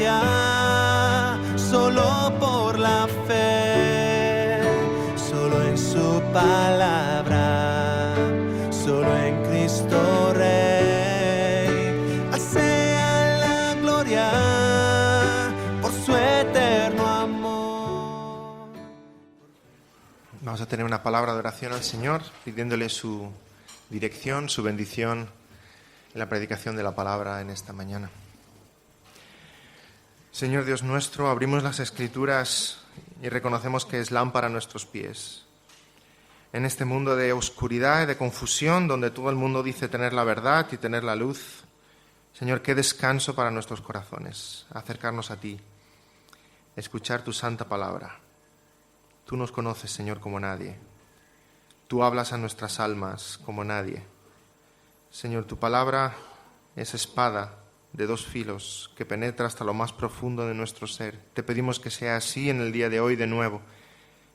gloria, solo por la fe, solo en su palabra, solo en Cristo Rey. Sea la gloria por su eterno amor. Vamos a tener una palabra de oración al Señor, pidiéndole su dirección, su bendición en la predicación de la palabra en esta mañana. Señor Dios nuestro, abrimos las Escrituras y reconocemos que es lámpara a nuestros pies. En este mundo de oscuridad y de confusión, donde todo el mundo dice tener la verdad y tener la luz, Señor, qué descanso para nuestros corazones, acercarnos a ti, escuchar tu santa palabra. Tú nos conoces, Señor, como nadie. Tú hablas a nuestras almas como nadie. Señor, tu palabra es espada de dos filos que penetra hasta lo más profundo de nuestro ser. Te pedimos que sea así en el día de hoy de nuevo,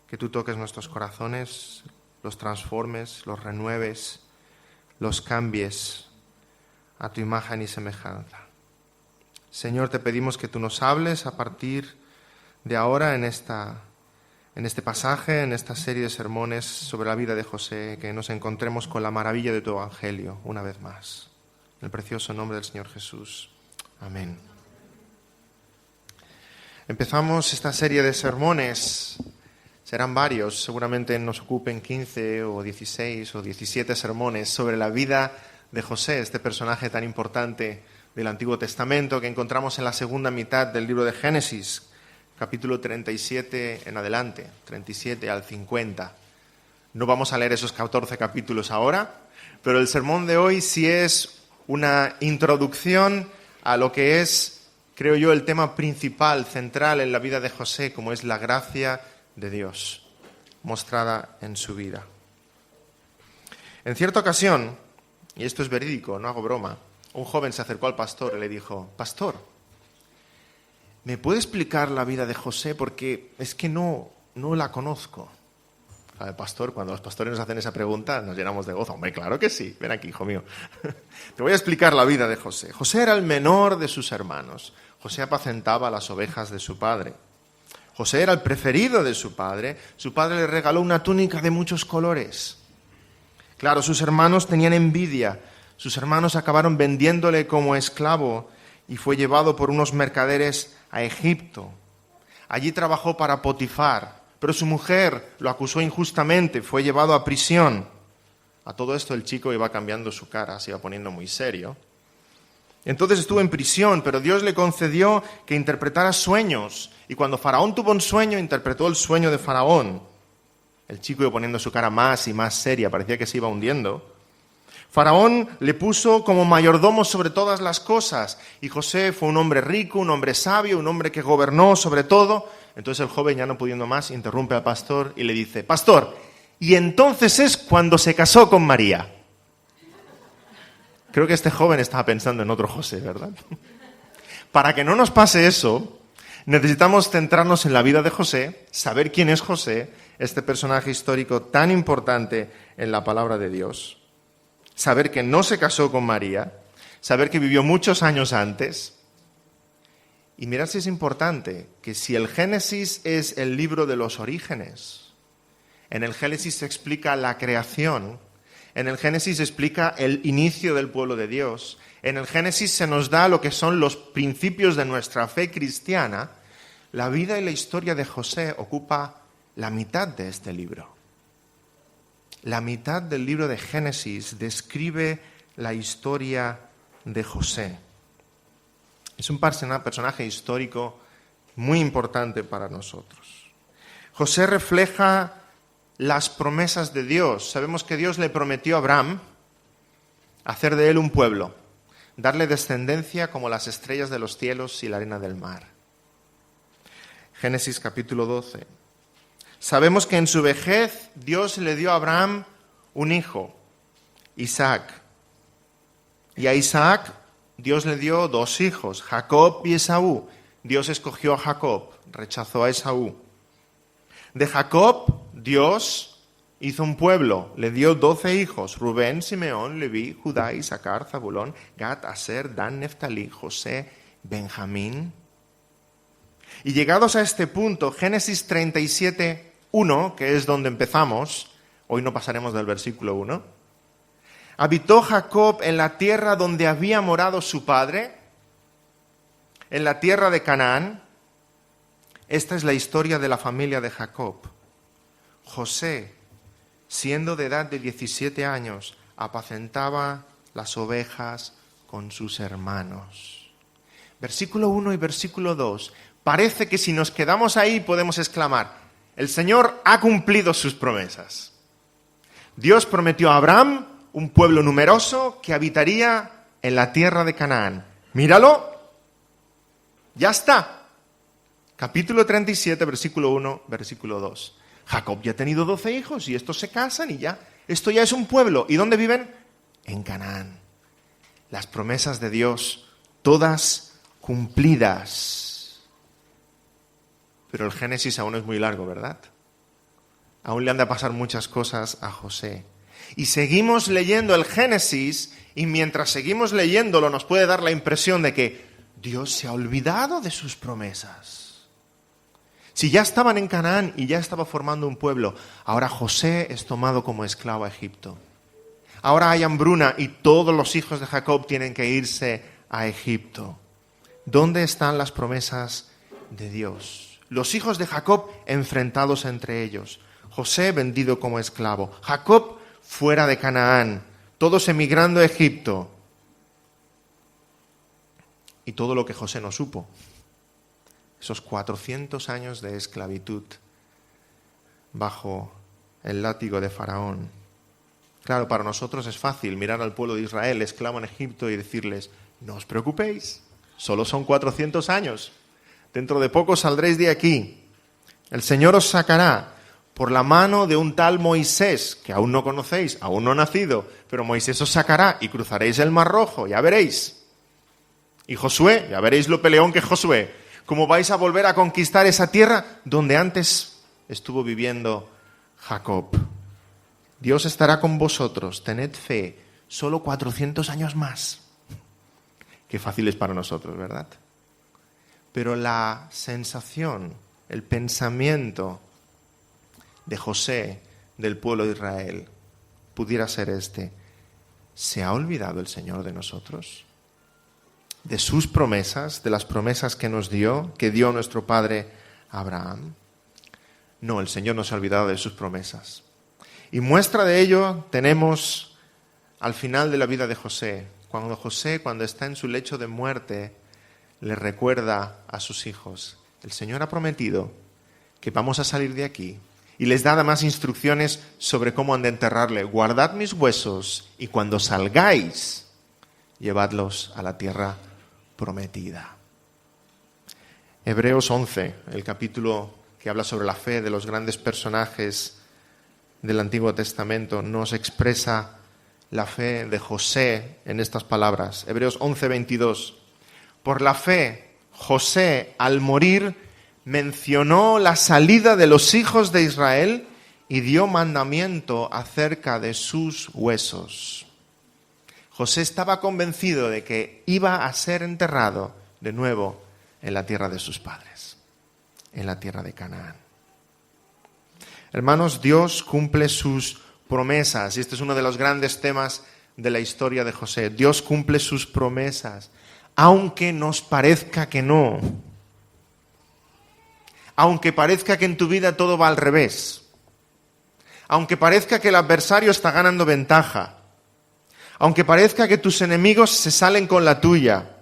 que tú toques nuestros corazones, los transformes, los renueves, los cambies a tu imagen y semejanza. Señor, te pedimos que tú nos hables a partir de ahora en este pasaje, en esta serie de sermones sobre la vida de José, que nos encontremos con la maravilla de tu Evangelio una vez más. En el precioso nombre del Señor Jesús. Amén. Empezamos esta serie de sermones. Serán varios, seguramente nos ocupen 15 o 16 o 17 sermones sobre la vida de José, este personaje tan importante del Antiguo Testamento que encontramos en la segunda mitad del libro de Génesis, capítulo 37 en adelante, 37 al 50. No vamos a leer esos 14 capítulos ahora, pero el sermón de hoy sí es una introducción a lo que es, creo yo, el tema principal, central en la vida de José, como es la gracia de Dios mostrada en su vida. En cierta ocasión, y esto es verídico, no hago broma, un joven se acercó al pastor y le dijo: Pastor, ¿me puede explicar la vida de José? Porque es que no la conozco. El pastor, cuando los pastores nos hacen esa pregunta, nos llenamos de gozo. Hombre, claro que sí. Ven aquí, hijo mío. Te voy a explicar la vida de José. José era el menor de sus hermanos. José apacentaba las ovejas de su padre. José era el preferido de su padre. Su padre le regaló una túnica de muchos colores. Claro, sus hermanos tenían envidia. Sus hermanos acabaron vendiéndole como esclavo y fue llevado por unos mercaderes a Egipto. Allí trabajó para Potifar. Pero su mujer lo acusó injustamente, fue llevado a prisión. A todo esto el chico iba cambiando su cara, se iba poniendo muy serio. Entonces estuvo en prisión, pero Dios le concedió que interpretara sueños. Y cuando Faraón tuvo un sueño, interpretó el sueño de Faraón. El chico iba poniendo su cara más y más seria, parecía que se iba hundiendo. Faraón le puso como mayordomo sobre todas las cosas. Y José fue un hombre rico, un hombre sabio, un hombre que gobernó sobre todo. Entonces el joven, ya no pudiendo más, interrumpe al pastor y le dice: Pastor, y entonces es cuando se casó con María. Creo que este joven estaba pensando en otro José, ¿verdad? Para que no nos pase eso, necesitamos centrarnos en la vida de José, saber quién es José, este personaje histórico tan importante en la palabra de Dios. Saber que no se casó con María, saber que vivió muchos años antes. Y mirad si es importante, que si el Génesis es el libro de los orígenes, en el Génesis se explica la creación, en el Génesis se explica el inicio del pueblo de Dios, en el Génesis se nos da lo que son los principios de nuestra fe cristiana, la vida y la historia de José ocupa la mitad de este libro. La mitad del libro de Génesis describe la historia de José. Es un personaje histórico muy importante para nosotros. José refleja las promesas de Dios. Sabemos que Dios le prometió a Abraham hacer de él un pueblo, darle descendencia como las estrellas de los cielos y la arena del mar. Génesis capítulo 12. Sabemos que en su vejez Dios le dio a Abraham un hijo, Isaac. Y a Isaac Dios le dio dos hijos, Jacob y Esaú. Dios escogió a Jacob, rechazó a Esaú. De Jacob, Dios hizo un pueblo, le dio 12 hijos, Rubén, Simeón, Leví, Judá, Isaacar, Zabulón, Gad, Aser, Dan, Neftalí, José, Benjamín. Y llegados a este punto, Génesis 37:1, que es donde empezamos, hoy no pasaremos del versículo 1, habitó Jacob en la tierra donde había morado su padre, en la tierra de Canaán. Esta es la historia de la familia de Jacob. José, siendo de edad de 17 años, apacentaba las ovejas con sus hermanos. Versículo 1 y versículo 2. Parece que si nos quedamos ahí podemos exclamar: el Señor ha cumplido sus promesas. Dios prometió a Abraham un pueblo numeroso que habitaría en la tierra de Canaán. Míralo, ya está. Capítulo 37, versículo 1, versículo 2. Jacob ya ha tenido 12 hijos y estos se casan y ya. Esto ya es un pueblo. ¿Y dónde viven? En Canaán. Las promesas de Dios, todas cumplidas. Pero el Génesis aún es muy largo, ¿verdad? Aún le han de pasar muchas cosas a José. Y seguimos leyendo el Génesis, y mientras seguimos leyéndolo nos puede dar la impresión de que Dios se ha olvidado de sus promesas. Si ya estaban en Canaán y ya estaba formando un pueblo, ahora José es tomado como esclavo a Egipto. Ahora hay hambruna y todos los hijos de Jacob tienen que irse a Egipto. ¿Dónde están las promesas de Dios? Los hijos de Jacob enfrentados entre ellos. José vendido como esclavo. Jacob fuera de Canaán. Todos emigrando a Egipto. Y todo lo que José no supo. Esos 400 años de esclavitud bajo el látigo de Faraón. Claro, para nosotros es fácil mirar al pueblo de Israel esclavo en Egipto y decirles: no os preocupéis, solo son 400 años. Dentro de poco saldréis de aquí. El Señor os sacará por la mano de un tal Moisés, que aún no conocéis, aún no ha nacido, pero Moisés os sacará y cruzaréis el Mar Rojo, ya veréis. Y Josué, ya veréis lo peleón que es Josué, cómo vais a volver a conquistar esa tierra donde antes estuvo viviendo Jacob. Dios estará con vosotros, tened fe, solo 400 años más. Qué fácil es para nosotros, ¿verdad? Pero la sensación, el pensamiento de José, del pueblo de Israel, pudiera ser este: ¿se ha olvidado el Señor de nosotros? De sus promesas, de las promesas que nos dio, que dio nuestro padre Abraham. No, el Señor no se ha olvidado de sus promesas. Y muestra de ello tenemos al final de la vida de José. Cuando está en su lecho de muerte, le recuerda a sus hijos: el Señor ha prometido que vamos a salir de aquí. Y les da además instrucciones sobre cómo han de enterrarle. Guardad mis huesos y cuando salgáis, llevadlos a la tierra prometida. Hebreos 11, el capítulo que habla sobre la fe de los grandes personajes del Antiguo Testamento, nos expresa la fe de José en estas palabras. Hebreos 11, 22. Por la fe, José, al morir, mencionó la salida de los hijos de Israel y dio mandamiento acerca de sus huesos. José estaba convencido de que iba a ser enterrado de nuevo en la tierra de sus padres, en la tierra de Canaán. Hermanos, Dios cumple sus promesas, y este es uno de los grandes temas de la historia de José. Dios cumple sus promesas, aunque nos parezca que no. Aunque parezca que en tu vida todo va al revés. Aunque parezca que el adversario está ganando ventaja. Aunque parezca que tus enemigos se salen con la tuya.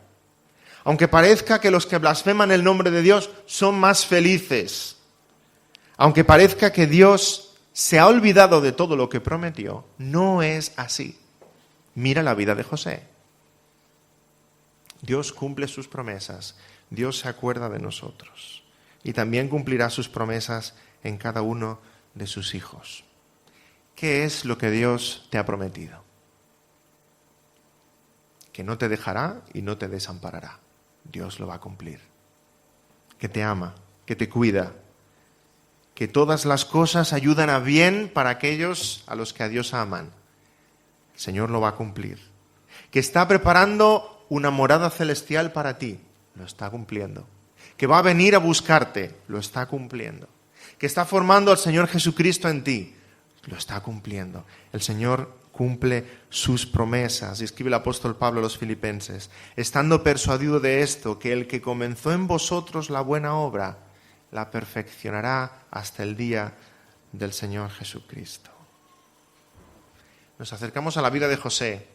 Aunque parezca que los que blasfeman el nombre de Dios son más felices. Aunque parezca que Dios se ha olvidado de todo lo que prometió, no es así. Mira la vida de José. Dios cumple sus promesas. Dios se acuerda de nosotros. Y también cumplirá sus promesas en cada uno de sus hijos. ¿Qué es lo que Dios te ha prometido? Que no te dejará y no te desamparará. Dios lo va a cumplir. Que te ama, que te cuida, que todas las cosas ayudan a bien para aquellos a los que a Dios aman. El Señor lo va a cumplir. Que está preparando una morada celestial para ti. Lo está cumpliendo. que va a venir a buscarte, lo está cumpliendo. Que está formando al Señor Jesucristo en ti, lo está cumpliendo. El Señor cumple sus promesas. Y escribe el apóstol Pablo a los Filipenses: estando persuadido de esto, que el que comenzó en vosotros la buena obra, la perfeccionará hasta el día del Señor Jesucristo. Nos acercamos a la vida de José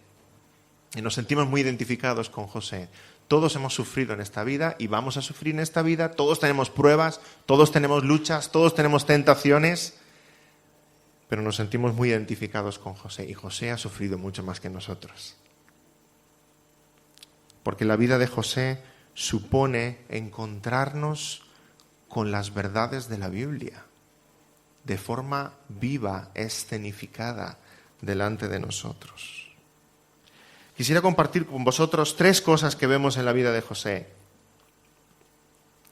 y nos sentimos muy identificados con José. Todos hemos sufrido en esta vida y vamos a sufrir en esta vida. Todos tenemos pruebas, todos tenemos luchas, todos tenemos tentaciones, pero nos sentimos muy identificados con José. Y José ha sufrido mucho más que nosotros. Porque la vida de José supone encontrarnos con las verdades de la Biblia, de forma viva, escenificada, delante de nosotros. Quisiera compartir con vosotros 3 cosas que vemos en la vida de José.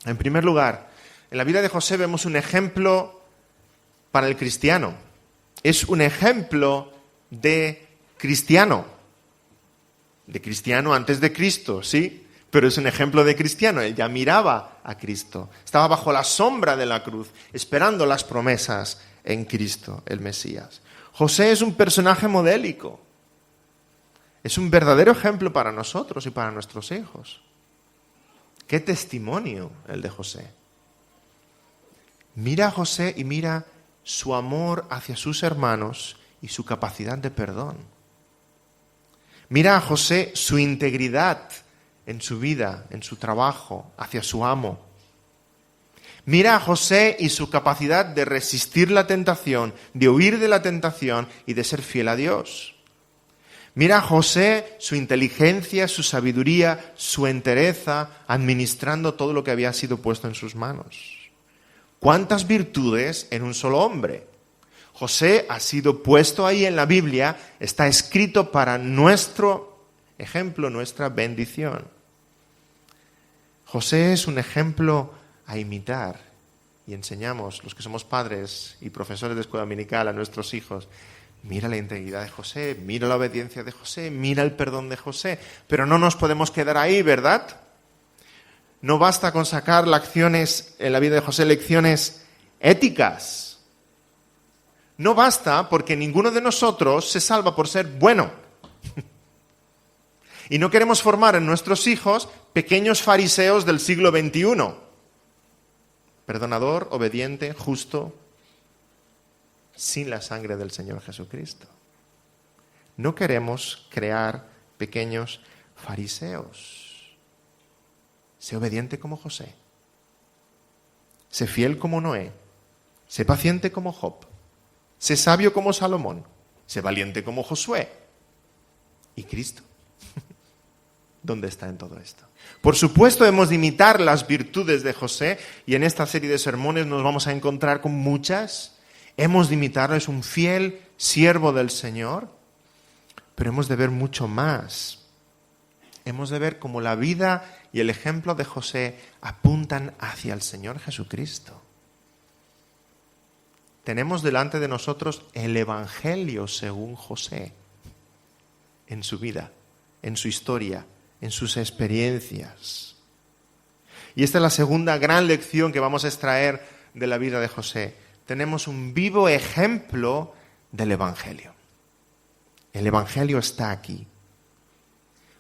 En primer lugar, en la vida de José vemos un ejemplo para el cristiano. Es un ejemplo de cristiano antes de Cristo, ¿sí? Pero es un ejemplo de cristiano. Él ya miraba a Cristo. Estaba bajo la sombra de la cruz, esperando las promesas en Cristo, el Mesías. José es un personaje modélico. Es un verdadero ejemplo para nosotros y para nuestros hijos. ¡Qué testimonio el de José! Mira a José y mira su amor hacia sus hermanos y su capacidad de perdón. Mira a José su integridad en su vida, en su trabajo, hacia su amo. Mira a José y su capacidad de resistir la tentación, de huir de la tentación y de ser fiel a Dios. Mira a José, su inteligencia, su sabiduría, su entereza, administrando todo lo que había sido puesto en sus manos. ¿Cuántas virtudes en un solo hombre? José ha sido puesto ahí en la Biblia, está escrito para nuestro ejemplo, nuestra bendición. José es un ejemplo a imitar, y enseñamos, los que somos padres y profesores de escuela dominical, a nuestros hijos: mira la integridad de José, mira la obediencia de José, mira el perdón de José. Pero no nos podemos quedar ahí, ¿verdad? No basta con sacar lecciones en la vida de José, lecciones éticas. No basta, porque ninguno de nosotros se salva por ser bueno. Y no queremos formar en nuestros hijos pequeños fariseos del siglo XXI. Perdonador, obediente, justo, sin la sangre del Señor Jesucristo. No queremos crear pequeños fariseos. Sé obediente como José. Sé fiel como Noé. Sé paciente como Job. Sé sabio como Salomón. Sé valiente como Josué. ¿Y Cristo? ¿Dónde está en todo esto? Por supuesto, hemos de imitar las virtudes de José, y en esta serie de sermones nos vamos a encontrar con muchas. Hemos de imitarlo, es un fiel siervo del Señor, pero hemos de ver mucho más. Hemos de ver cómo la vida y el ejemplo de José apuntan hacia el Señor Jesucristo. Tenemos delante de nosotros el Evangelio según José, en su vida, en su historia, en sus experiencias. Y esta es la segunda gran lección que vamos a extraer de la vida de José. Tenemos un vivo ejemplo del Evangelio. El Evangelio está aquí.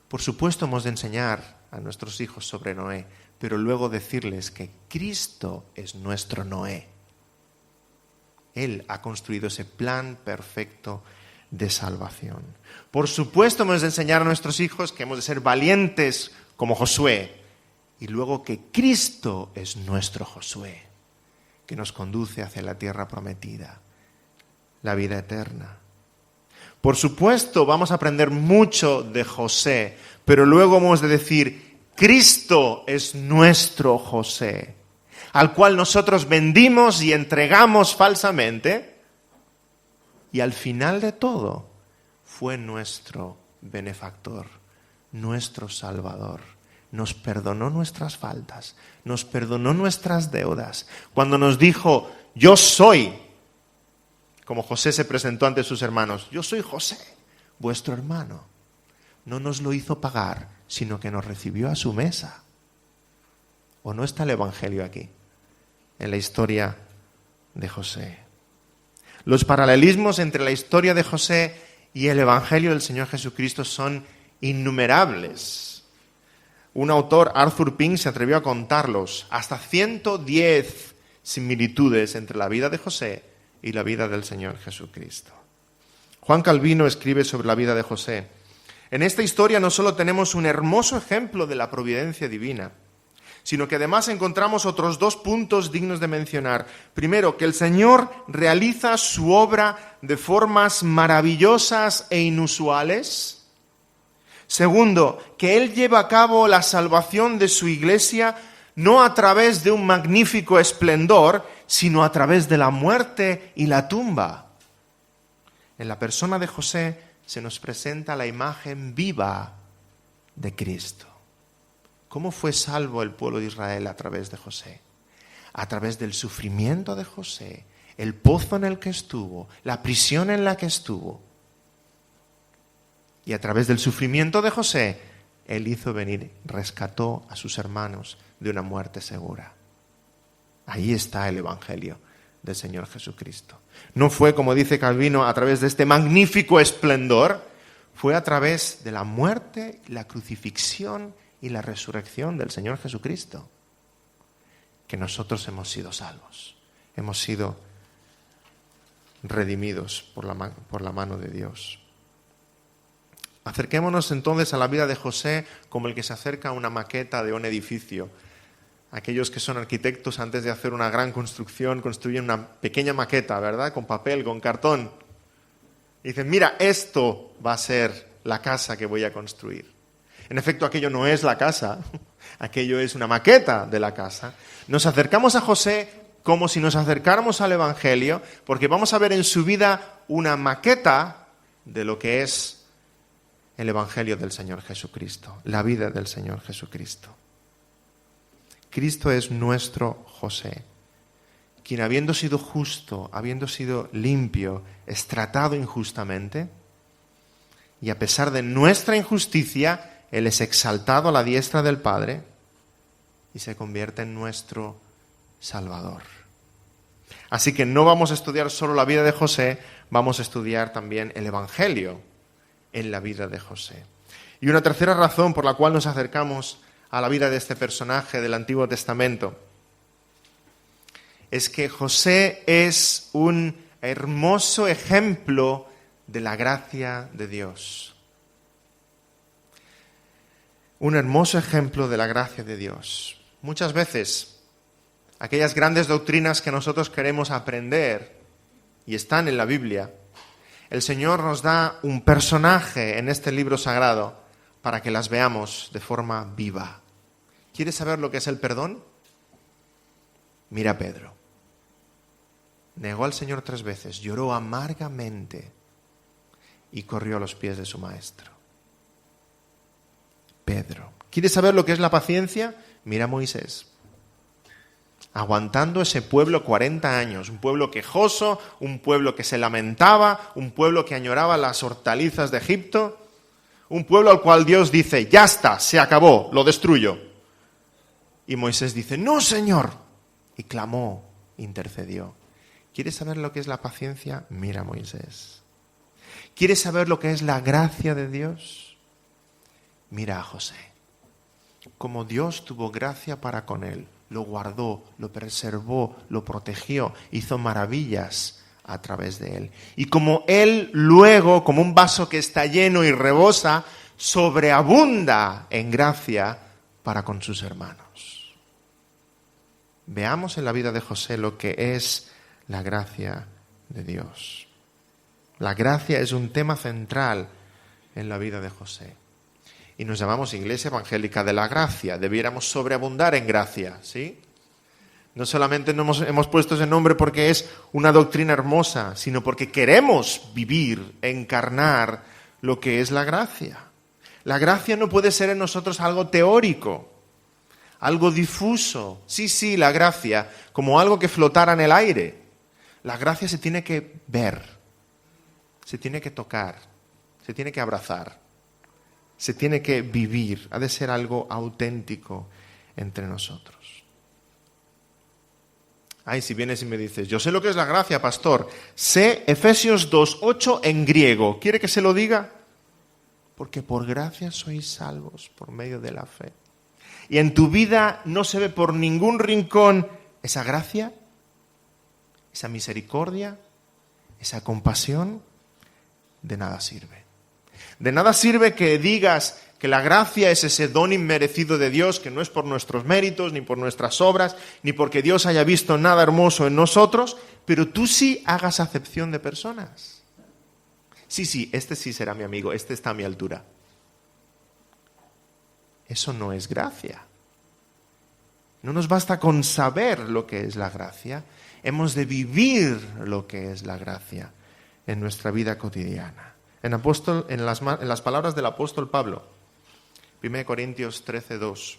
Por supuesto, hemos de enseñar a nuestros hijos sobre Noé, pero luego decirles que Cristo es nuestro Noé. Él ha construido ese plan perfecto de salvación. Por supuesto, hemos de enseñar a nuestros hijos que hemos de ser valientes como Josué, y luego que Cristo es nuestro Josué, que nos conduce hacia la tierra prometida, la vida eterna. Por supuesto, vamos a aprender mucho de José, pero luego hemos de decir: Cristo es nuestro José, al cual nosotros vendimos y entregamos falsamente, y al final de todo fue nuestro benefactor, nuestro Salvador. Nos perdonó nuestras faltas, nos perdonó nuestras deudas. Cuando nos dijo: yo soy, como José se presentó ante sus hermanos: yo soy José, vuestro hermano. No nos lo hizo pagar, sino que nos recibió a su mesa. ¿O no está el Evangelio aquí, en la historia de José? Los paralelismos entre la historia de José y el Evangelio del Señor Jesucristo son innumerables. Un autor, Arthur Pink, se atrevió a contarlos, hasta 110 similitudes entre la vida de José y la vida del Señor Jesucristo. Juan Calvino escribe sobre la vida de José: en esta historia no solo tenemos un hermoso ejemplo de la providencia divina, sino que además encontramos otros 2 puntos dignos de mencionar. Primero, que el Señor realiza su obra de formas maravillosas e inusuales. Segundo, que Él lleva a cabo la salvación de su iglesia no a través de un magnífico esplendor, sino a través de la muerte y la tumba. En la persona de José se nos presenta la imagen viva de Cristo. ¿Cómo fue salvo el pueblo de Israel a través de José? A través del sufrimiento de José, el pozo en el que estuvo, la prisión en la que estuvo. Y a través del sufrimiento de José, Él hizo venir, rescató a sus hermanos de una muerte segura. Ahí está el Evangelio del Señor Jesucristo. No fue, como dice Calvino, a través de este magnífico esplendor, fue a través de la muerte, la crucifixión y la resurrección del Señor Jesucristo que nosotros hemos sido salvos, hemos sido redimidos por la mano de Dios. Acerquémonos entonces a la vida de José como el que se acerca a una maqueta de un edificio. Aquellos que son arquitectos, antes de hacer una gran construcción, construyen una pequeña maqueta, ¿verdad? Con papel, con cartón. Y dicen, mira, esto va a ser la casa que voy a construir. En efecto, aquello no es la casa, aquello es una maqueta de la casa. Nos acercamos a José como si nos acercáramos al Evangelio, porque vamos a ver en su vida una maqueta de lo que es el Evangelio del Señor Jesucristo, la vida del Señor Jesucristo. Cristo es nuestro José, quien habiendo sido justo, habiendo sido limpio, es tratado injustamente, y a pesar de nuestra injusticia, Él es exaltado a la diestra del Padre y se convierte en nuestro Salvador. Así que no vamos a estudiar solo la vida de José, vamos a estudiar también el Evangelio en la vida de José. Y una tercera razón por la cual nos acercamos a la vida de este personaje del Antiguo Testamento es que José es un hermoso ejemplo de la gracia de Dios. Un hermoso ejemplo de la gracia de Dios. Muchas veces, aquellas grandes doctrinas que nosotros queremos aprender y están en la Biblia, el Señor nos da un personaje en este libro sagrado para que las veamos de forma viva. ¿Quieres saber lo que es el perdón? Mira a Pedro. Negó al Señor 3 veces, lloró amargamente y corrió a los pies de su maestro. Pedro. ¿Quieres saber lo que es la paciencia? Mira a Moisés. Aguantando ese pueblo 40 años, un pueblo quejoso, un pueblo que se lamentaba, un pueblo que añoraba las hortalizas de Egipto, un pueblo al cual Dios dice, ya está, se acabó, lo destruyo. Y Moisés dice, no, Señor. Y clamó, intercedió. ¿Quieres saber lo que es la paciencia? Mira a Moisés. ¿Quieres saber lo que es la gracia de Dios? Mira a José. Como Dios tuvo gracia para con él, lo guardó, lo preservó, lo protegió, hizo maravillas a través de él. Y como él luego, como un vaso que está lleno y rebosa, sobreabunda en gracia para con sus hermanos. Veamos en la vida de José lo que es la gracia de Dios. La gracia es un tema central en la vida de José. Y nos llamamos Iglesia Evangélica de la Gracia. Debiéramos sobreabundar en gracia, ¿sí? No solamente hemos puesto ese nombre porque es una doctrina hermosa, sino porque queremos vivir, encarnar lo que es la gracia. La gracia no puede ser en nosotros algo teórico, algo difuso. Sí, la gracia, como algo que flotara en el aire. La gracia se tiene que ver, se tiene que tocar, se tiene que abrazar. Se tiene que vivir, ha de ser algo auténtico entre nosotros. Ay, si vienes y me dices, yo sé lo que es la gracia, pastor. Sé Efesios 2:8 en griego. ¿Quiere que se lo diga? Porque por gracia sois salvos por medio de la fe. Y en tu vida no se ve por ningún rincón esa gracia, esa misericordia, esa compasión. De nada sirve. De nada sirve que digas que la gracia es ese don inmerecido de Dios, que no es por nuestros méritos, ni por nuestras obras, ni porque Dios haya visto nada hermoso en nosotros, pero tú sí hagas acepción de personas. Sí, este sí será mi amigo, este está a mi altura. Eso no es gracia. No nos basta con saber lo que es la gracia, hemos de vivir lo que es la gracia en nuestra vida cotidiana. En las palabras del apóstol Pablo, 1 Corintios 13:2.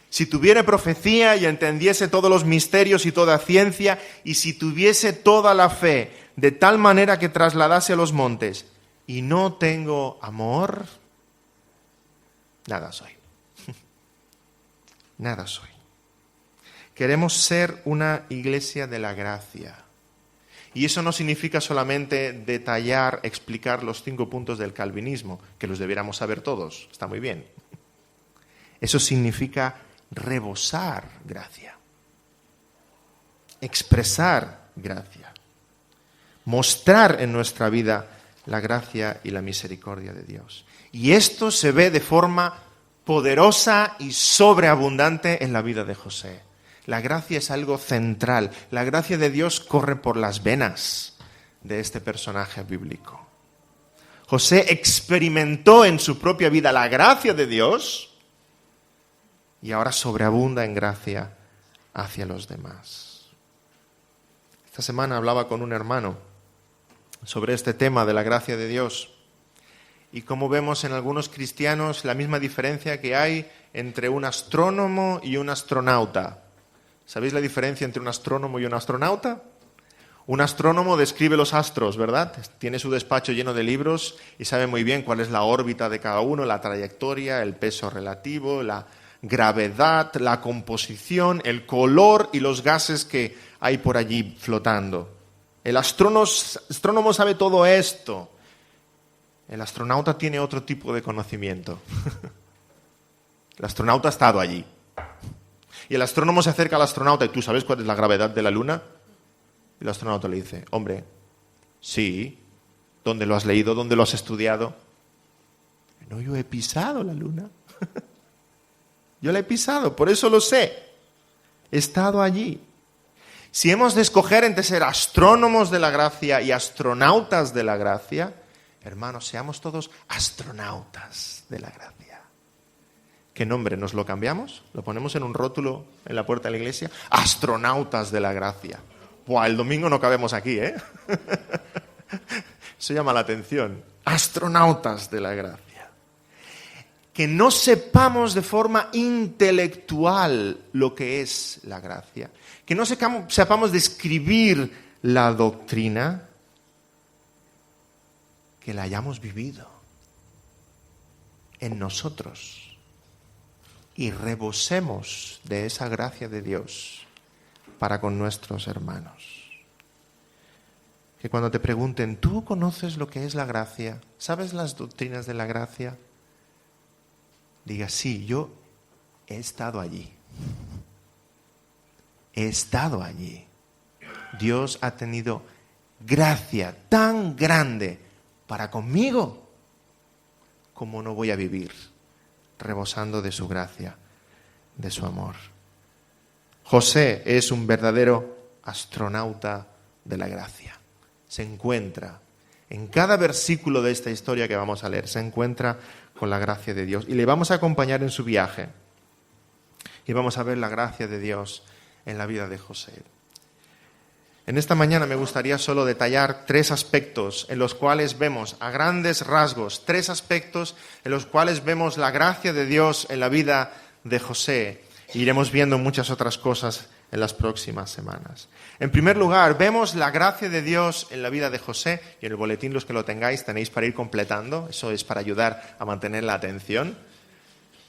Si tuviere profecía y entendiese todos los misterios y toda ciencia, y si tuviese toda la fe, de tal manera que trasladase a los montes, y no tengo amor, nada soy. Nada soy. Queremos ser una iglesia de la gracia. Y eso no significa solamente detallar, explicar los 5 puntos del calvinismo, que los debiéramos saber todos, está muy bien. Eso significa rebosar gracia, expresar gracia, mostrar en nuestra vida la gracia y la misericordia de Dios. Y esto se ve de forma poderosa y sobreabundante en la vida de José. La gracia es algo central. La gracia de Dios corre por las venas de este personaje bíblico. José experimentó en su propia vida la gracia de Dios y ahora sobreabunda en gracia hacia los demás. Esta semana hablaba con un hermano sobre este tema de la gracia de Dios y cómo vemos en algunos cristianos la misma diferencia que hay entre un astrónomo y un astronauta. ¿Sabéis la diferencia entre un astrónomo y un astronauta? Un astrónomo describe los astros, ¿verdad? Tiene su despacho lleno de libros y sabe muy bien cuál es la órbita de cada uno, la trayectoria, el peso relativo, la gravedad, la composición, el color y los gases que hay por allí flotando. El astrónomo sabe todo esto. El astronauta tiene otro tipo de conocimiento. El astronauta ha estado allí. Y el astrónomo se acerca al astronauta y ¿tú sabes cuál es la gravedad de la Luna? Y el astronauta le dice, hombre, sí, ¿dónde lo has leído? ¿Dónde lo has estudiado? No, yo he pisado la Luna. Yo la he pisado, por eso lo sé. He estado allí. Si hemos de escoger entre ser astrónomos de la gracia y astronautas de la gracia, hermanos, seamos todos astronautas de la gracia. ¿Qué nombre? ¿Nos lo cambiamos? ¿Lo ponemos en un rótulo en la puerta de la iglesia? Astronautas de la gracia. ¡Buah! El domingo no cabemos aquí, ¿eh? Eso llama la atención. Astronautas de la gracia. Que no sepamos de forma intelectual lo que es la gracia. Que no sepamos describir la doctrina. Que la hayamos vivido en nosotros. Y rebosemos de esa gracia de Dios para con nuestros hermanos. Que cuando te pregunten, ¿tú conoces lo que es la gracia? ¿Sabes las doctrinas de la gracia? Diga, sí, yo he estado allí. He estado allí. Dios ha tenido gracia tan grande para conmigo, como no voy a vivir rebosando de su gracia, de su amor. José es un verdadero astronauta de la gracia. Se encuentra, en cada versículo de esta historia que vamos a leer, se encuentra con la gracia de Dios. Y le vamos a acompañar en su viaje. Y vamos a ver la gracia de Dios en la vida de José. En esta mañana me gustaría solo detallar 3 aspectos en los cuales vemos a grandes rasgos, 3 aspectos en los cuales vemos la gracia de Dios en la vida de José. Iremos viendo muchas otras cosas en las próximas semanas. En primer lugar, vemos la gracia de Dios en la vida de José, y en el boletín, los que lo tengáis, tenéis para ir completando, eso es para ayudar a mantener la atención.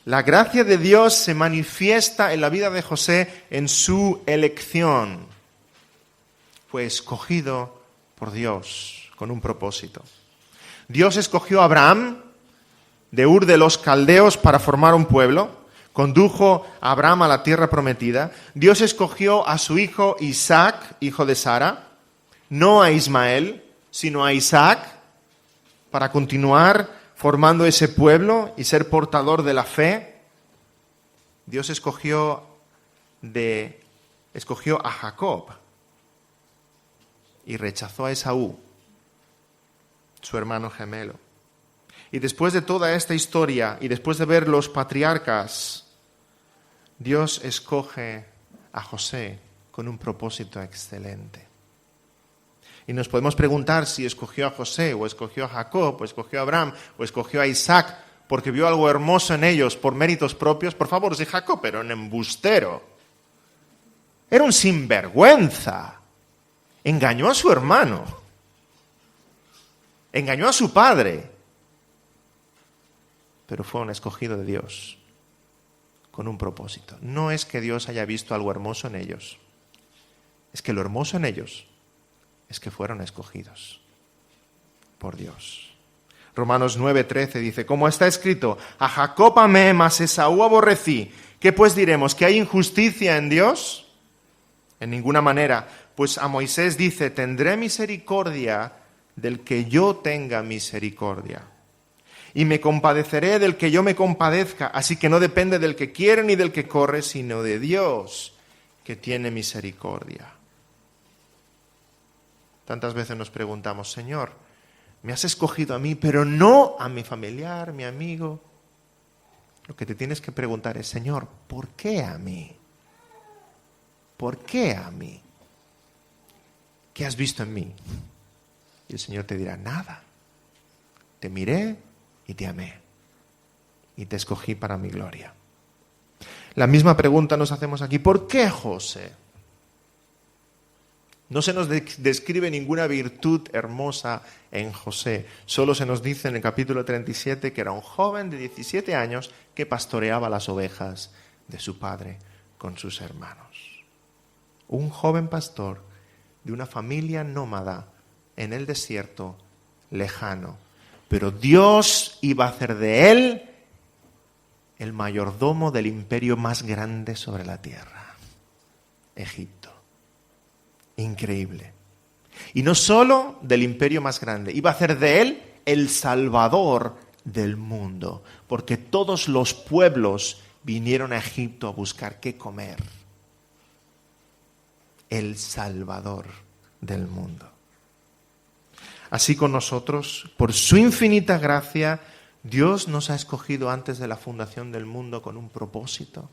La gracia de Dios se manifiesta en la vida de José en su elección. Fue escogido por Dios con un propósito. Dios escogió a Abraham de Ur de los Caldeos para formar un pueblo. Condujo a Abraham a la tierra prometida. Dios escogió a su hijo Isaac, hijo de Sara, no a Ismael, sino a Isaac, para continuar formando ese pueblo y ser portador de la fe. Dios escogió a Jacob y rechazó a Esaú, su hermano gemelo. Y después de toda esta historia y después de ver los patriarcas, Dios escoge a José con un propósito excelente. Y nos podemos preguntar si escogió a José, o escogió a Jacob, o escogió a Abraham, o escogió a Isaac, porque vio algo hermoso en ellos por méritos propios. Por favor, si Jacob era un embustero, era un sinvergüenza, engañó a su hermano, engañó a su padre, pero fue un escogido de Dios con un propósito. No es que Dios haya visto algo hermoso en ellos, es que lo hermoso en ellos es que fueron escogidos por Dios. Romanos 9:13 dice, como está escrito, a Jacob amé, mas Esaú aborrecí. ¿Qué pues diremos? ¿Que hay injusticia en Dios? En ninguna manera, pues a Moisés dice, tendré misericordia del que yo tenga misericordia. Y me compadeceré del que yo me compadezca, así que no depende del que quiere ni del que corre, sino de Dios que tiene misericordia. Tantas veces nos preguntamos, Señor, me has escogido a mí, pero no a mi familiar, mi amigo. Lo que te tienes que preguntar es, Señor, ¿por qué a mí? ¿Por qué a mí? ¿Qué has visto en mí? Y el Señor te dirá, nada. Te miré y te amé. Y te escogí para mi gloria. La misma pregunta nos hacemos aquí, ¿por qué José? No se nos describe ninguna virtud hermosa en José. Solo se nos dice en el capítulo 37 que era un joven de 17 años que pastoreaba las ovejas de su padre con sus hermanos. Un joven pastor de una familia nómada en el desierto lejano. Pero Dios iba a hacer de él el mayordomo del imperio más grande sobre la tierra, Egipto. Increíble. Y no solo del imperio más grande, iba a hacer de él el salvador del mundo, porque todos los pueblos vinieron a Egipto a buscar qué comer. El salvador del mundo. Así con nosotros, por su infinita gracia, Dios nos ha escogido antes de la fundación del mundo con un propósito,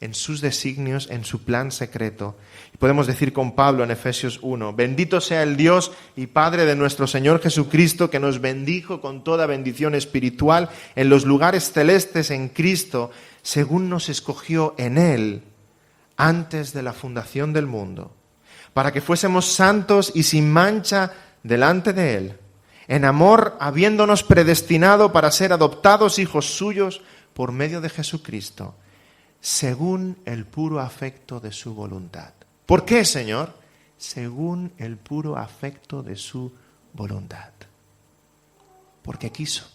en sus designios, en su plan secreto. Y podemos decir con Pablo en Efesios 1, bendito sea el Dios y Padre de nuestro Señor Jesucristo, que nos bendijo con toda bendición espiritual en los lugares celestes en Cristo, según nos escogió en Él antes de la fundación del mundo, para que fuésemos santos y sin mancha delante de Él, en amor, habiéndonos predestinado para ser adoptados hijos suyos por medio de Jesucristo, según el puro afecto de su voluntad. ¿Por qué, Señor? Según el puro afecto de su voluntad. Porque quiso.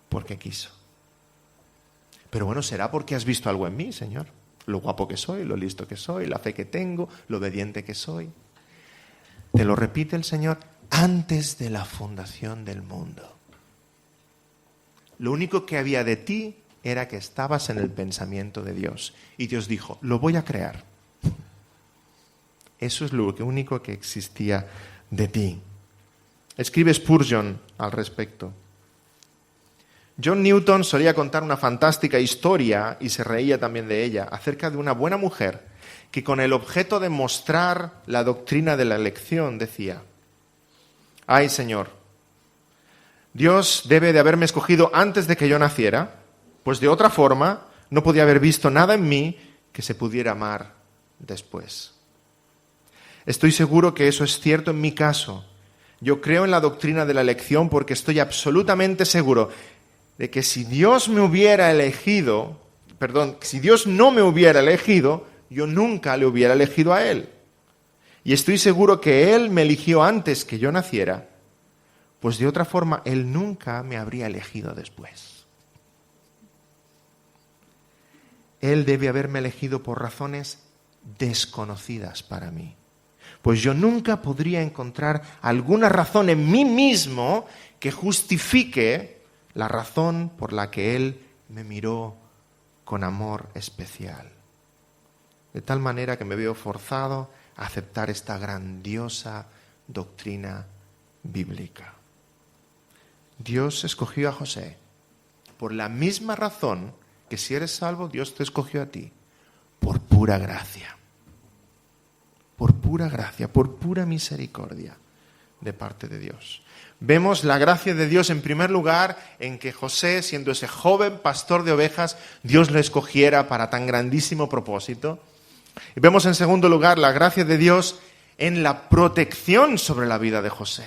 Porque quiso. Pero bueno, será porque has visto algo en mí, Señor. Lo guapo que soy, lo listo que soy, la fe que tengo, lo obediente que soy. Te lo repite el Señor antes de la fundación del mundo. Lo único que había de ti era que estabas en el pensamiento de Dios. Y Dios dijo, lo voy a crear. Eso es lo único que existía de ti. Escribe Spurgeon al respecto. John Newton solía contar una fantástica historia, y se reía también de ella, acerca de una buena mujer que con el objeto de mostrar la doctrina de la elección decía, ay Señor, Dios debe de haberme escogido antes de que yo naciera, pues de otra forma no podía haber visto nada en mí que se pudiera amar después. Estoy seguro que eso es cierto en mi caso. Yo creo en la doctrina de la elección porque estoy absolutamente seguro de que si Dios no me hubiera elegido, yo nunca le hubiera elegido a Él. Y estoy seguro que Él me eligió antes que yo naciera, pues de otra forma Él nunca me habría elegido después. Él debe haberme elegido por razones desconocidas para mí, pues yo nunca podría encontrar alguna razón en mí mismo que justifique la razón por la que Él me miró con amor especial. De tal manera que me veo forzado a aceptar esta grandiosa doctrina bíblica. Dios escogió a José por la misma razón que si eres salvo, Dios te escogió a ti, por pura gracia. Por pura gracia, por pura misericordia de parte de Dios. Vemos la gracia de Dios en primer lugar en que José, siendo ese joven pastor de ovejas, Dios lo escogiera para tan grandísimo propósito. Y vemos en segundo lugar la gracia de Dios en la protección sobre la vida de José.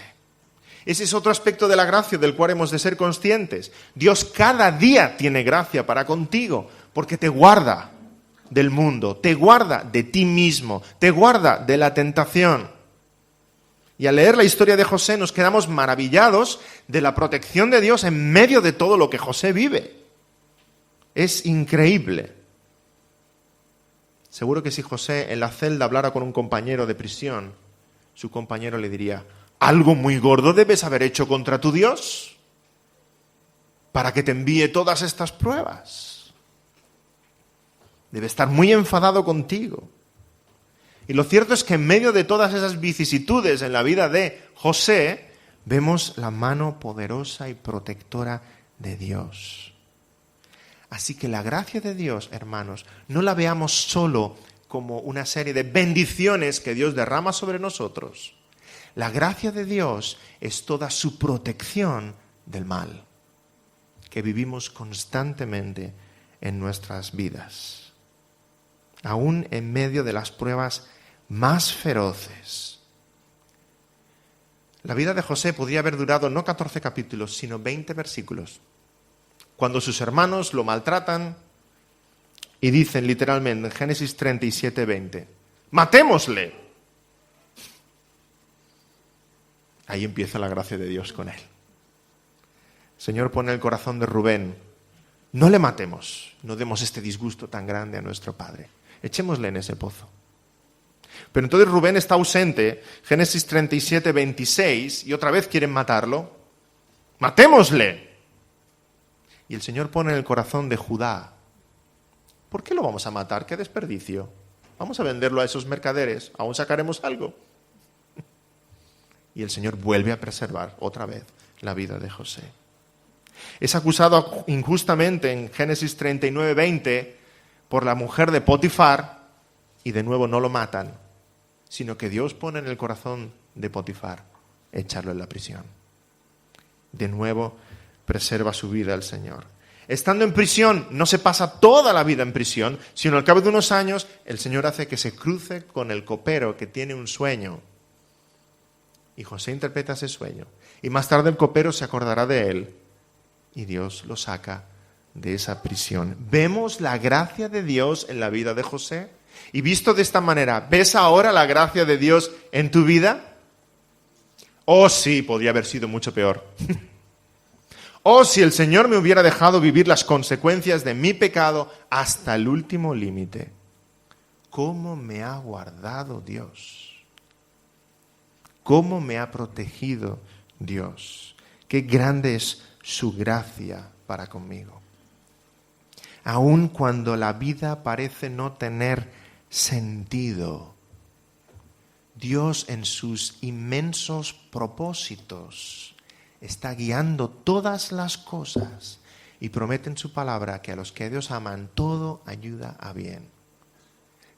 Ese es otro aspecto de la gracia del cual hemos de ser conscientes. Dios cada día tiene gracia para contigo porque te guarda del mundo, te guarda de ti mismo, te guarda de la tentación. Y al leer la historia de José nos quedamos maravillados de la protección de Dios en medio de todo lo que José vive. Es increíble. Seguro que si José en la celda hablara con un compañero de prisión, su compañero le diría: algo muy gordo debes haber hecho contra tu Dios para que te envíe todas estas pruebas. Debe estar muy enfadado contigo. Y lo cierto es que en medio de todas esas vicisitudes en la vida de José, vemos la mano poderosa y protectora de Dios. Así que la gracia de Dios, hermanos, no la veamos solo como una serie de bendiciones que Dios derrama sobre nosotros. La gracia de Dios es toda su protección del mal que vivimos constantemente en nuestras vidas. Aún en medio de las pruebas más feroces. La vida de José podría haber durado no 14 capítulos, sino 20 versículos. Cuando sus hermanos lo maltratan y dicen literalmente en Génesis 37:20, ¡matémosle! Ahí empieza la gracia de Dios con él. El Señor pone el corazón de Rubén: no le matemos, no demos este disgusto tan grande a nuestro padre. Echémosle en ese pozo. Pero entonces Rubén está ausente, Génesis 37:26, y otra vez quieren matarlo. ¡Matémosle! Y el Señor pone en el corazón de Judá: ¿por qué lo vamos a matar? ¡Qué desperdicio! Vamos a venderlo a esos mercaderes, aún sacaremos algo. Y el Señor vuelve a preservar otra vez la vida de José. Es acusado injustamente en Génesis 39:20 por la mujer de Potifar, y de nuevo no lo matan, sino que Dios pone en el corazón de Potifar echarlo en la prisión. De nuevo preserva su vida el Señor. Estando en prisión, no se pasa toda la vida en prisión, sino al cabo de unos años el Señor hace que se cruce con el copero que tiene un sueño. Y José interpreta ese sueño. Y más tarde el copero se acordará de él y Dios lo saca de esa prisión. ¿Vemos la gracia de Dios en la vida de José? Y visto de esta manera, ¿ves ahora la gracia de Dios en tu vida? Oh, sí, podría haber sido mucho peor. Oh, si el Señor me hubiera dejado vivir las consecuencias de mi pecado hasta el último límite. ¿Cómo me ha guardado Dios? ¿Cómo me ha protegido Dios? Qué grande es su gracia para conmigo. Aun cuando la vida parece no tener sentido, Dios en sus inmensos propósitos está guiando todas las cosas y promete en su palabra que a los que a Dios aman todo ayuda a bien.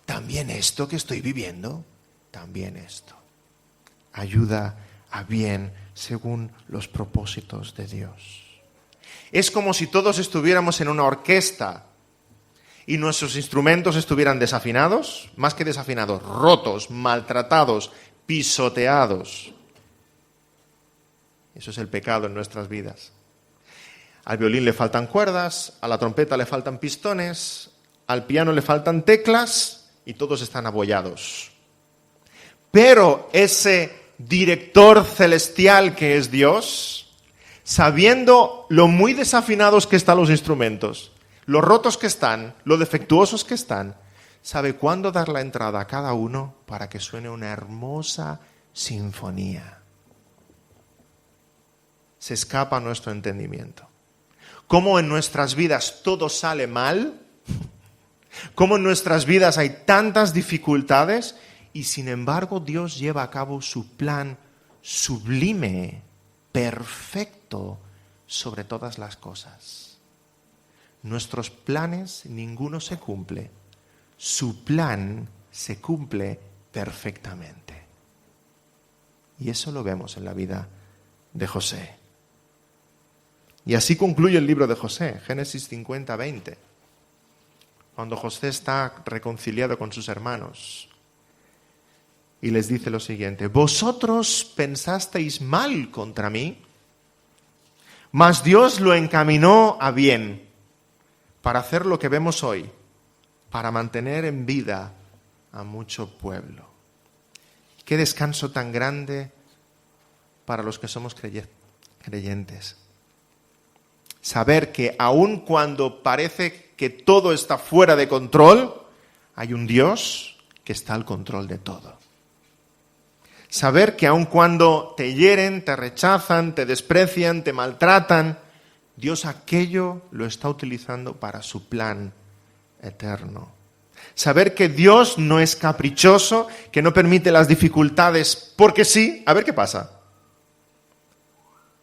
También esto que estoy viviendo, también esto ayuda a bien según los propósitos de Dios. Es como si todos estuviéramos en una orquesta y nuestros instrumentos estuvieran desafinados, más que desafinados, rotos, maltratados, pisoteados. Eso es el pecado en nuestras vidas. Al violín le faltan cuerdas, a la trompeta le faltan pistones, al piano le faltan teclas y todos están abollados. Pero ese director celestial que es Dios, sabiendo lo muy desafinados que están los instrumentos, lo rotos que están, lo defectuosos que están, sabe cuándo dar la entrada a cada uno para que suene una hermosa sinfonía. Se escapa a nuestro entendimiento. Cómo en nuestras vidas todo sale mal, cómo en nuestras vidas hay tantas dificultades y sin embargo Dios lleva a cabo su plan sublime, perfecto sobre todas las cosas. Nuestros planes ninguno se cumple, su plan se cumple perfectamente. Y eso lo vemos en la vida de José. Y así concluye el libro de José, Génesis 50, 20. Cuando José está reconciliado con sus hermanos y les dice lo siguiente: vosotros pensasteis mal contra mí, mas Dios lo encaminó a bien para hacer lo que vemos hoy, para mantener en vida a mucho pueblo. Qué descanso tan grande para los que somos creyentes. Saber que aun cuando parece que todo está fuera de control, hay un Dios que está al control de todo. Saber que aun cuando te hieren, te rechazan, te desprecian, te maltratan, Dios aquello lo está utilizando para su plan eterno. Saber que Dios no es caprichoso, que no permite las dificultades porque sí, a ver qué pasa,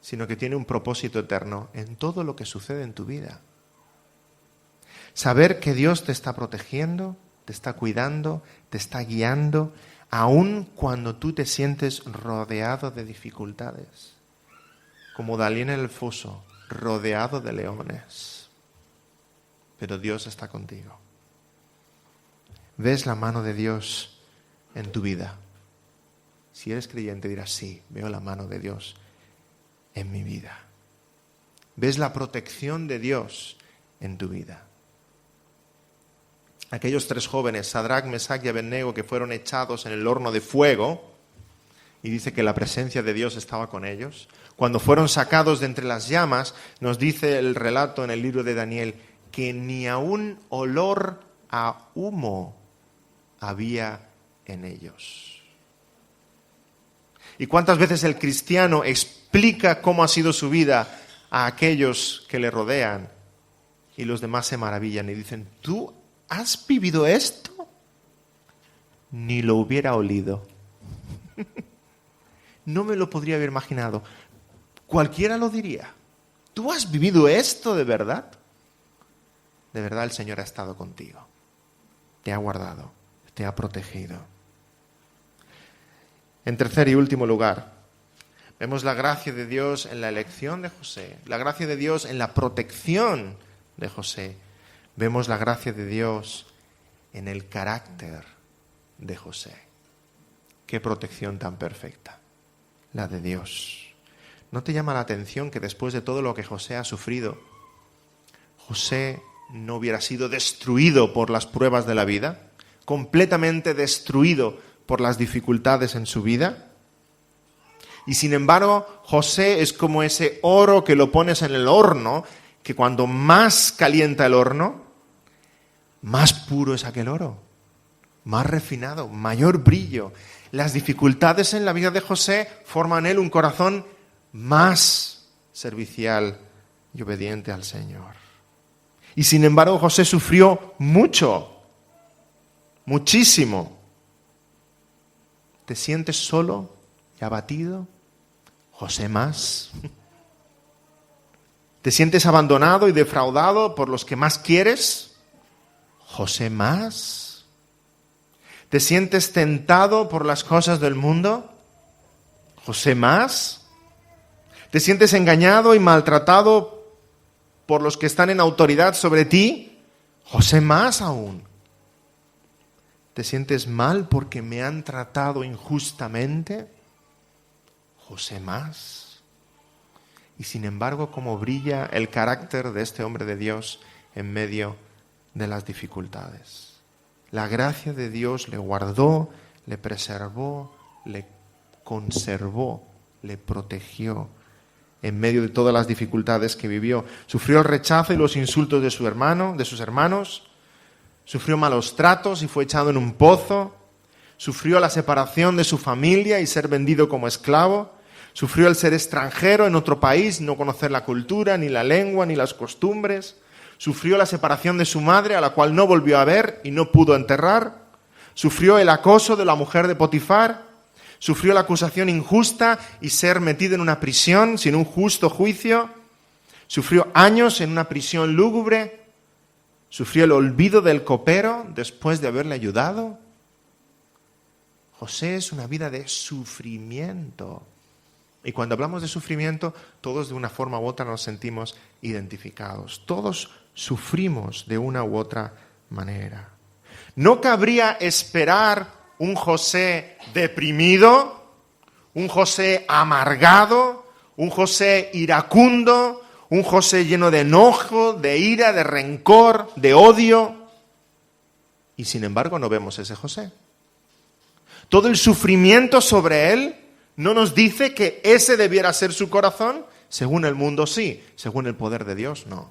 sino que tiene un propósito eterno en todo lo que sucede en tu vida. Saber que Dios te está protegiendo, te está cuidando, te está guiando, aun cuando tú te sientes rodeado de dificultades, como Daniel en el foso, rodeado de leones. Pero Dios está contigo. ¿Ves la mano de Dios en tu vida? Si eres creyente dirás: sí, veo la mano de Dios en mi vida. ¿Ves la protección de Dios en tu vida? Aquellos 3 jóvenes, Sadrac, Mesac y Abednego, que fueron echados en el horno de fuego, y dice que la presencia de Dios estaba con ellos. Cuando fueron sacados de entre las llamas, nos dice el relato en el libro de Daniel que ni aún olor a humo había en ellos. ¿Y cuántas veces el cristiano explica cómo ha sido su vida a aquellos que le rodean y los demás se maravillan y dicen: ¿tú has vivido esto? Ni lo hubiera olido. No me lo podría haber imaginado. Cualquiera lo diría. ¿Tú has vivido esto de verdad? De verdad el Señor ha estado contigo. Te ha guardado, te ha protegido. En tercer y último lugar, vemos la gracia de Dios en la elección de José, la gracia de Dios en la protección de José. Vemos la gracia de Dios en el carácter de José. Qué protección tan perfecta, la de Dios. ¿No te llama la atención que después de todo lo que José ha sufrido, José no hubiera sido destruido por las pruebas de la vida, completamente destruido por las dificultades en su vida? Y sin embargo, José es como ese oro que lo pones en el horno, que cuando más calienta el horno, más puro es aquel oro, más refinado, mayor brillo. Las dificultades en la vida de José forman en él un corazón más servicial y obediente al Señor. Y sin embargo, José sufrió mucho, muchísimo. ¿Te sientes solo y abatido? José más. ¿Te sientes abandonado y defraudado por los que más quieres? José más. ¿Te sientes tentado por las cosas del mundo? José más. ¿Te sientes engañado y maltratado por los que están en autoridad sobre ti? José más aún. ¿Te sientes mal porque me han tratado injustamente? José más. Y sin embargo, cómo brilla el carácter de este hombre de Dios en medio de las dificultades. La gracia de Dios le guardó, le preservó, le conservó, le protegió en medio de todas las dificultades que vivió. Sufrió el rechazo y los insultos de sus hermanos, sufrió malos tratos y fue echado en un pozo, sufrió la separación de su familia y ser vendido como esclavo, sufrió el ser extranjero en otro país, no conocer la cultura, ni la lengua, ni las costumbres, sufrió la separación de su madre, a la cual no volvió a ver y no pudo enterrar, sufrió el acoso de la mujer de Potifar, sufrió la acusación injusta y ser metido en una prisión sin un justo juicio, sufrió años en una prisión lúgubre, sufrió el olvido del copero después de haberle ayudado. José es una vida de sufrimiento. Y cuando hablamos de sufrimiento, todos de una forma u otra nos sentimos identificados. Todos sufrimos de una u otra manera. ¿No cabría esperar un José deprimido, un José amargado, un José iracundo, un José lleno de enojo, de ira, de rencor, de odio? Y sin embargo no vemos ese José. Todo el sufrimiento sobre él no nos dice que ese debiera ser su corazón. Según el mundo sí, según el poder de Dios no.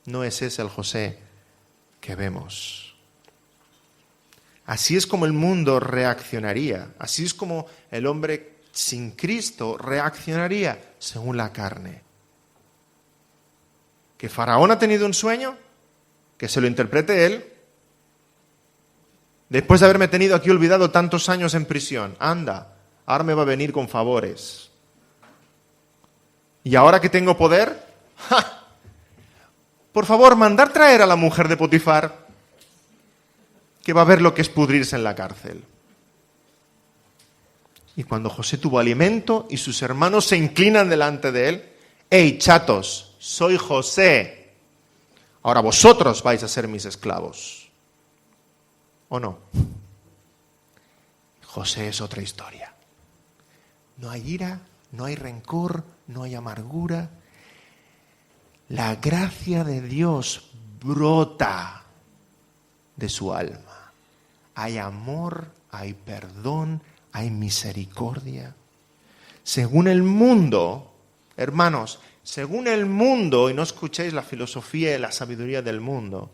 No es ese el José que vemos. Así es como el mundo reaccionaría, así es como el hombre sin Cristo reaccionaría según la carne. Que Faraón ha tenido un sueño, que se lo interprete él, después de haberme tenido aquí olvidado tantos años en prisión. Anda, ahora me va a venir con favores. Y ahora que tengo poder, ¡ja! Por favor, mandar traer a la mujer de Potifar, que va a ver lo que es pudrirse en la cárcel. Y cuando José tuvo alimento y sus hermanos se inclinan delante de él, ¡hey, chatos! Soy José. Ahora vosotros vais a ser mis esclavos. ¿O no? José es otra historia. No hay ira, no hay rencor, no hay amargura. La gracia de Dios brota de su alma. Hay amor, hay perdón, hay misericordia. Según el mundo, hermanos, según el mundo, y no escuchéis la filosofía y la sabiduría del mundo,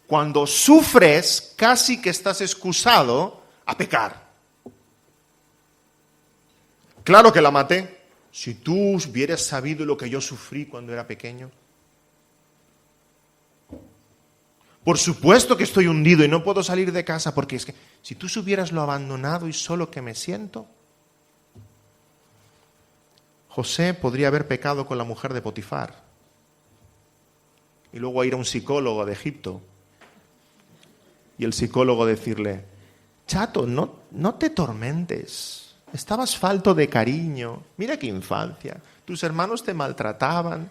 cuando sufres, casi que estás excusado a pecar. Claro que la maté. Si tú hubieras sabido lo que yo sufrí cuando era pequeño. Por supuesto que estoy hundido y no puedo salir de casa, porque es que si tú supieras lo abandonado y solo que me siento. José podría haber pecado con la mujer de Potifar y luego ir a un psicólogo de Egipto y el psicólogo decirle: chato, no te tormentes, estabas falto de cariño, mira qué infancia, tus hermanos te maltrataban,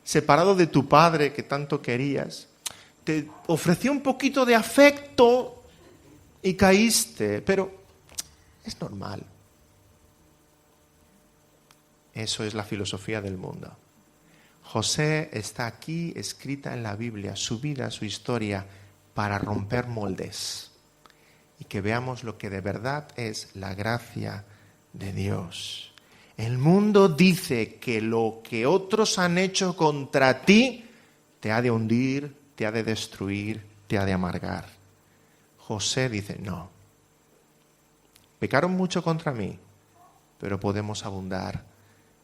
separado de tu padre que tanto querías, te ofreció un poquito de afecto y caíste, pero es normal. Eso es la filosofía del mundo. José está aquí escrita en la Biblia, su vida, su historia, para romper moldes y que veamos lo que de verdad es la gracia de Dios. El mundo dice que lo que otros han hecho contra ti te ha de hundir, te ha de destruir, te ha de amargar. José dice: no, pecaron mucho contra mí, pero podemos abundar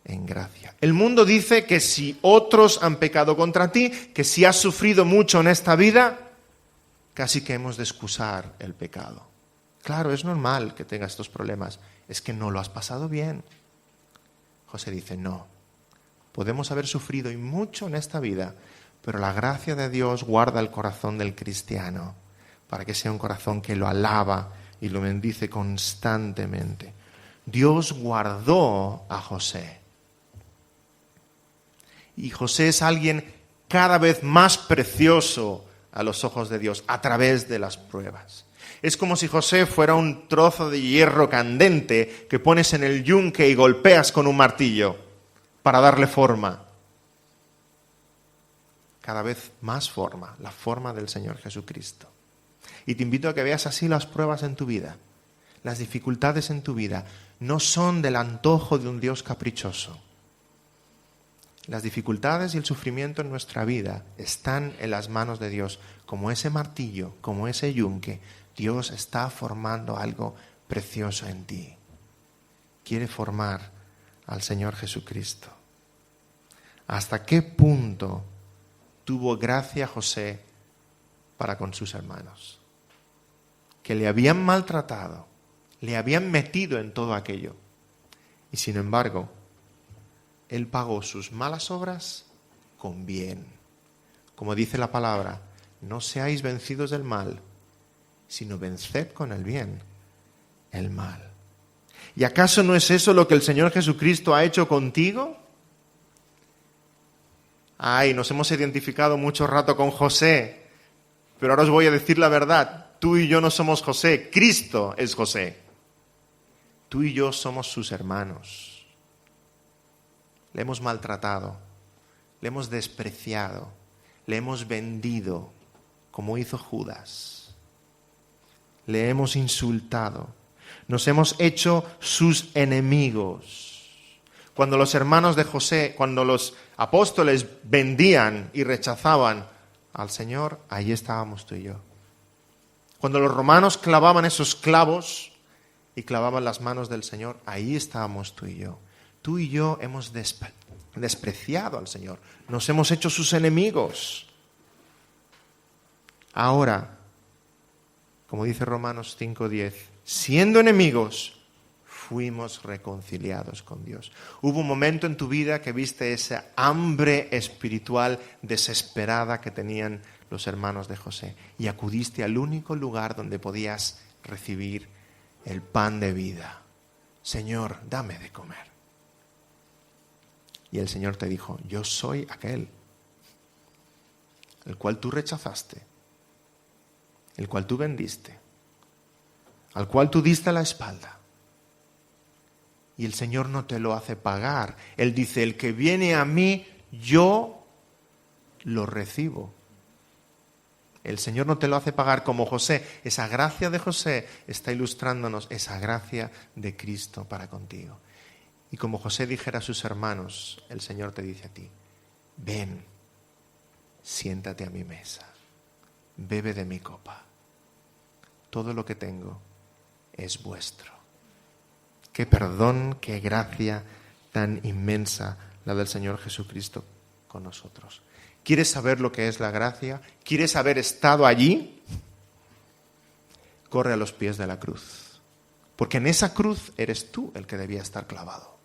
en gracia. El mundo dice que si otros han pecado contra ti, que si has sufrido mucho en esta vida, casi que hemos de excusar el pecado. Claro, es normal que tengas estos problemas, es que no lo has pasado bien. José dice: no, podemos haber sufrido y mucho en esta vida, pero la gracia de Dios guarda el corazón del cristiano para que sea un corazón que lo alaba y lo bendice constantemente. Dios guardó a José. Y José es alguien cada vez más precioso a los ojos de Dios a través de las pruebas. Es como si José fuera un trozo de hierro candente que pones en el yunque y golpeas con un martillo para darle forma. Cada vez más forma, la forma del Señor Jesucristo. Y te invito a que veas así las pruebas en tu vida. Las dificultades en tu vida no son del antojo de un Dios caprichoso. Las dificultades y el sufrimiento en nuestra vida están en las manos de Dios. Como ese martillo, como ese yunque, Dios está formando algo precioso en ti. Quiere formar al Señor Jesucristo. ¿Hasta qué punto tuvo gracia José para con sus hermanos? Que le habían maltratado, le habían metido en todo aquello. Y sin embargo, él pagó sus malas obras con bien. Como dice la palabra, no seáis vencidos del mal, sino venced con el bien el mal. ¿Y acaso no es eso lo que el Señor Jesucristo ha hecho contigo? Ay, nos hemos identificado mucho rato con José, pero ahora os voy a decir la verdad. Tú y yo no somos José, Cristo es José. Tú y yo somos sus hermanos. Le hemos maltratado, le hemos despreciado, le hemos vendido, como hizo Judas. Le hemos insultado, nos hemos hecho sus enemigos. Cuando los hermanos de José, cuando los apóstoles vendían y rechazaban al Señor, ahí estábamos tú y yo. Cuando los romanos clavaban esos clavos y clavaban las manos del Señor, ahí estábamos tú y yo. Tú y yo hemos despreciado al Señor, nos hemos hecho sus enemigos. Ahora, como dice Romanos 5:10, siendo enemigos, fuimos reconciliados con Dios. Hubo un momento en tu vida que viste esa hambre espiritual desesperada que tenían los hermanos de José y acudiste al único lugar donde podías recibir el pan de vida. Señor, dame de comer. Y el Señor te dijo, yo soy aquel, el cual tú rechazaste, el cual tú vendiste, al cual tú diste la espalda. Y el Señor no te lo hace pagar. Él dice, el que viene a mí, yo lo recibo. El Señor no te lo hace pagar como José. Esa gracia de José está ilustrándonos esa gracia de Cristo para contigo. Y como José dijera a sus hermanos, el Señor te dice a ti, ven, siéntate a mi mesa, bebe de mi copa. Todo lo que tengo es vuestro. Qué perdón, qué gracia tan inmensa la del Señor Jesucristo con nosotros. ¿Quieres saber lo que es la gracia? ¿Quieres haber estado allí? Corre a los pies de la cruz. Porque en esa cruz eres tú el que debía estar clavado.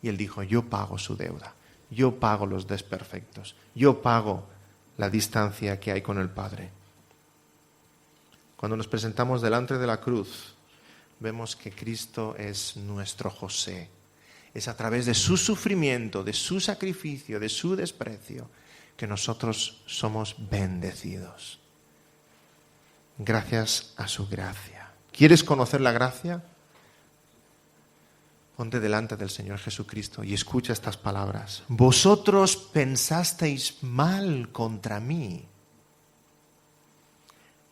Y Él dijo, yo pago su deuda, yo pago los desperfectos, yo pago la distancia que hay con el Padre. Cuando nos presentamos delante de la cruz, vemos que Cristo es nuestro José. Es a través de su sufrimiento, de su sacrificio, de su desprecio, que nosotros somos bendecidos. Gracias a su gracia. ¿Quieres conocer la gracia? Ponte delante del Señor Jesucristo y escucha estas palabras. Vosotros pensasteis mal contra mí,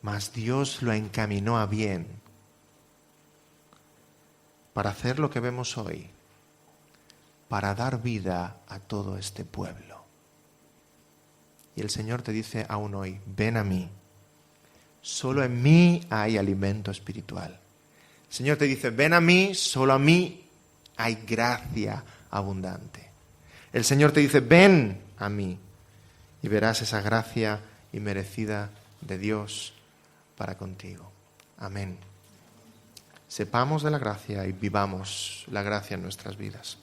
mas Dios lo encaminó a bien para hacer lo que vemos hoy, para dar vida a todo este pueblo. Y el Señor te dice aún hoy, ven a mí. Solo en mí hay alimento espiritual. El Señor te dice, ven a mí, solo a mí hay gracia abundante. El Señor te dice, ven a mí y verás esa gracia inmerecida de Dios para contigo. Amén. Sepamos de la gracia y vivamos la gracia en nuestras vidas.